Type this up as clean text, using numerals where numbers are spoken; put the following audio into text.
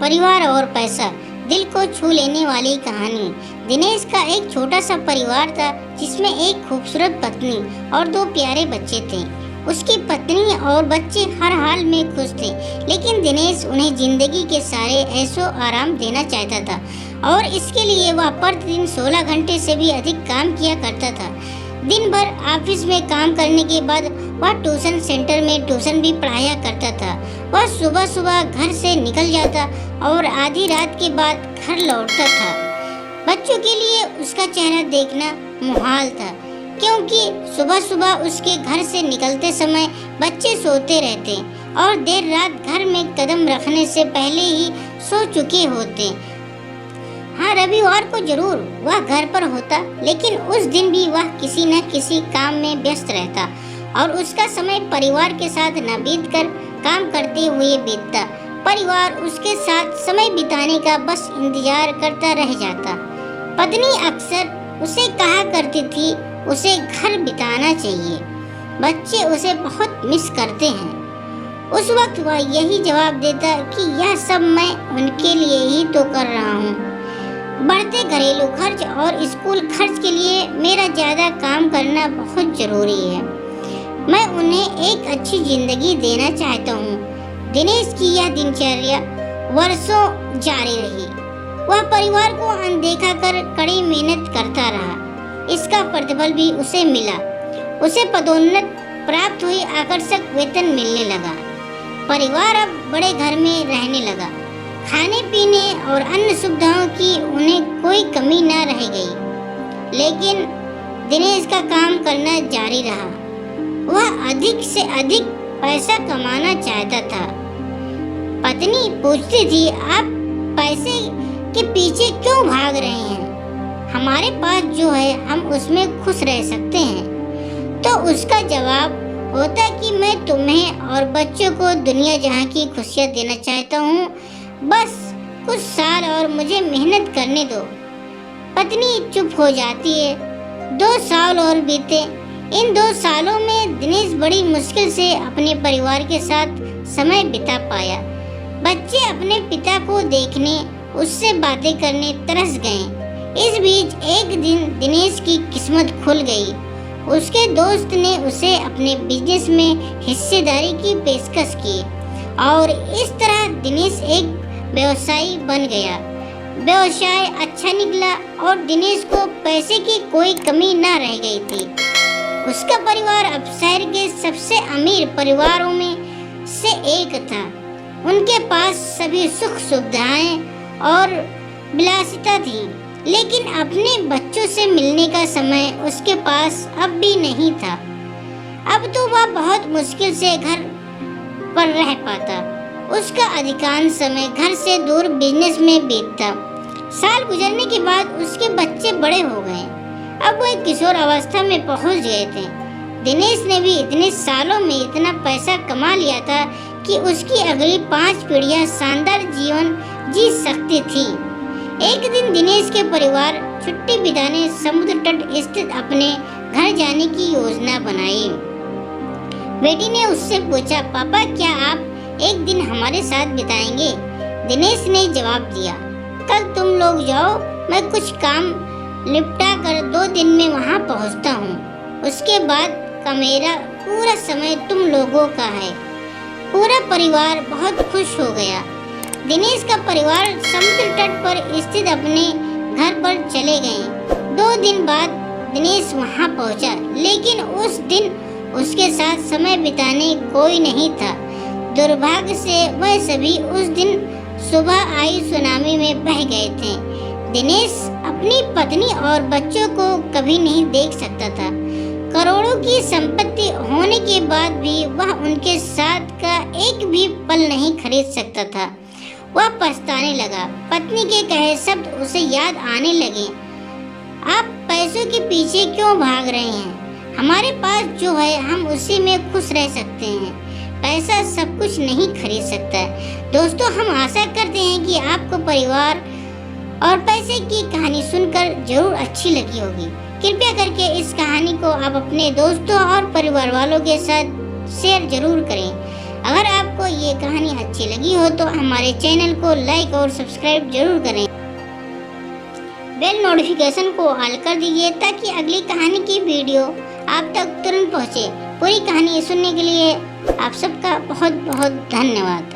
परिवार और पैसा, दिल को छू लेने वाली कहानी। दिनेश का एक छोटा सा परिवार था जिसमें एक खूबसूरत पत्नी और दो प्यारे बच्चे थे। उसकी पत्नी और बच्चे हर हाल में खुश थे, लेकिन दिनेश उन्हें जिंदगी के सारे ऐशो आराम देना चाहता था और इसके लिए वह प्रतिदिन 16 घंटे से भी अधिक काम किया करता था। दिन भर ऑफिस में काम करने के बाद वह ट्यूशन सेंटर में ट्यूशन भी पढ़ाया करता था। वह सुबह सुबह घर से निकल जाता और आधी रात के बाद घर लौटता था। बच्चों के लिए उसका चेहरा देखना मुहाल था, क्योंकि सुबह सुबह उसके घर से निकलते समय बच्चे सोते रहते और देर रात घर में कदम रखने से पहले ही सो चुके होते। हाँ, रविवार को जरूर वह घर पर होता, लेकिन उस दिन भी वह किसी न किसी काम में व्यस्त रहता और उसका समय परिवार के साथ न बीतकर काम करते हुए बीतता। परिवार उसके साथ समय बिताने का बस इंतजार करता रह जाता। पत्नी अक्सर उसे कहा करती थी उसे घर बिताना चाहिए, बच्चे उसे बहुत मिस करते हैं। उस वक्त वह यही जवाब देता कि यह सब मैं उनके लिए ही तो कर रहा हूँ। बढ़ते घरेलू खर्च और स्कूल खर्च के लिए मेरा ज़्यादा काम करना बहुत ज़रूरी है। मैं उन्हें एक अच्छी ज़िंदगी देना चाहता हूँ। दिनेश की यह दिनचर्या वर्षों जारी रही। वह परिवार को अनदेखा कर कड़ी मेहनत करता रहा। इसका प्रतिफल भी उसे मिला। उसे पदोन्नत प्राप्त हुई, आकर्षक वेतन मिलने लगा। परिवार अब बड़े घर में रहने लगा। खाने पीने और अन्य सुविधाओं की उन्हें कोई कमी न रह गई। लेकिन दिनेश का काम करना जारी रहा। वह अधिक से अधिक पैसा कमाना चाहता था। पत्नी पूछती थी, आप पैसे के पीछे क्यों भाग रहे हैं? हमारे पास जो है हम उसमें खुश रह सकते हैं। तो उसका जवाब होता कि मैं तुम्हें और बच्चों को दुनिया जहां की खुशियां देना चाहता हूँ। बस कुछ साल और मुझे मेहनत करने दो। पत्नी चुप हो जाती है। 2 साल और बीते। इन 2 सालों में दिनेश बड़ी मुश्किल से अपने परिवार के साथ समय बिता पाया। बच्चे अपने पिता को देखने, उससे बातें करने तरस गए। इस बीच एक दिन दिनेश की किस्मत खुल गई। उसके दोस्त ने उसे अपने बिजनेस में हिस्सेदारी की पेशकश की और इस तरह दिनेश एक व्यवसायी बन गया। व्यवसाय अच्छा निकला और दिनेश को पैसे की कोई कमी न रह गई थी। उसका परिवार अब शहर के सबसे अमीर परिवारों में से एक था। उनके पास सभी सुख सुविधाएं और विलासिता थी, लेकिन अपने बच्चों से मिलने का समय उसके पास अब भी नहीं था। अब तो वह बहुत मुश्किल से घर पर रह पाता। उसका अधिकांश समय घर से दूर बिजनेस में बीतता। साल गुजरने के बाद उसके बच्चे बड़े हो गए। अब वो एक किशोर अवस्था में पहुंच गए थे। दिनेश ने भी इतने सालों में इतना पैसा कमा लिया था कि उसकी अगली 5 पीढ़ियां शानदार जीवन जी सकती थी। एक दिन दिनेश के परिवार छुट्टी बिताने समुद्र तट स्थित अपने घर जाने की योजना बनाई। बेटी ने उससे पूछा, पापा क्या आप एक दिन हमारे साथ बिताएंगे? दिनेश ने जवाब दिया, कल तुम लोग जाओ, मैं कुछ काम निपटा कर 2 दिन में वहाँ पहुँचता हूँ। उसके बाद का मेरा पूरा समय तुम लोगों का है। पूरा परिवार बहुत खुश हो गया। दिनेश का परिवार समुद्र तट पर स्थित अपने घर पर चले गए। 2 दिन बाद दिनेश वहाँ पहुँचा, लेकिन उस दिन उसके साथ समय बिताने कोई नहीं था। दुर्भाग्य से वह सभी उस दिन सुबह आई सुनामी में बह गए थे। दिनेश अपनी पत्नी और बच्चों को कभी नहीं देख सकता था। करोड़ों की संपत्ति होने के बाद भी वह उनके साथ का एक भी पल नहीं खरीद सकता था। वह पछताने लगा। पत्नी के कहे शब्द उसे याद आने लगे। आप पैसों के पीछे क्यों भाग रहे हैं? हमारे पास जो है हम उसी में खुश रह सकते हैं। पैसा सब कुछ नहीं खरीद सकता। दोस्तों, हम आशा करते हैं कि आपको परिवार और पैसे की कहानी सुनकर जरूर अच्छी लगी होगी। कृपया करके इस कहानी को आप अपने दोस्तों और परिवार वालों के साथ शेयर जरूर करें। अगर आपको ये कहानी अच्छी लगी हो तो हमारे चैनल को लाइक और सब्सक्राइब जरूर करें। बेल नोटिफिकेशन को ऑल कर दीजिए ताकि अगली कहानी की वीडियो आप तक तुरंत पहुंचे। पूरी कहानी सुनने के लिए आप सबका बहुत बहुत धन्यवाद।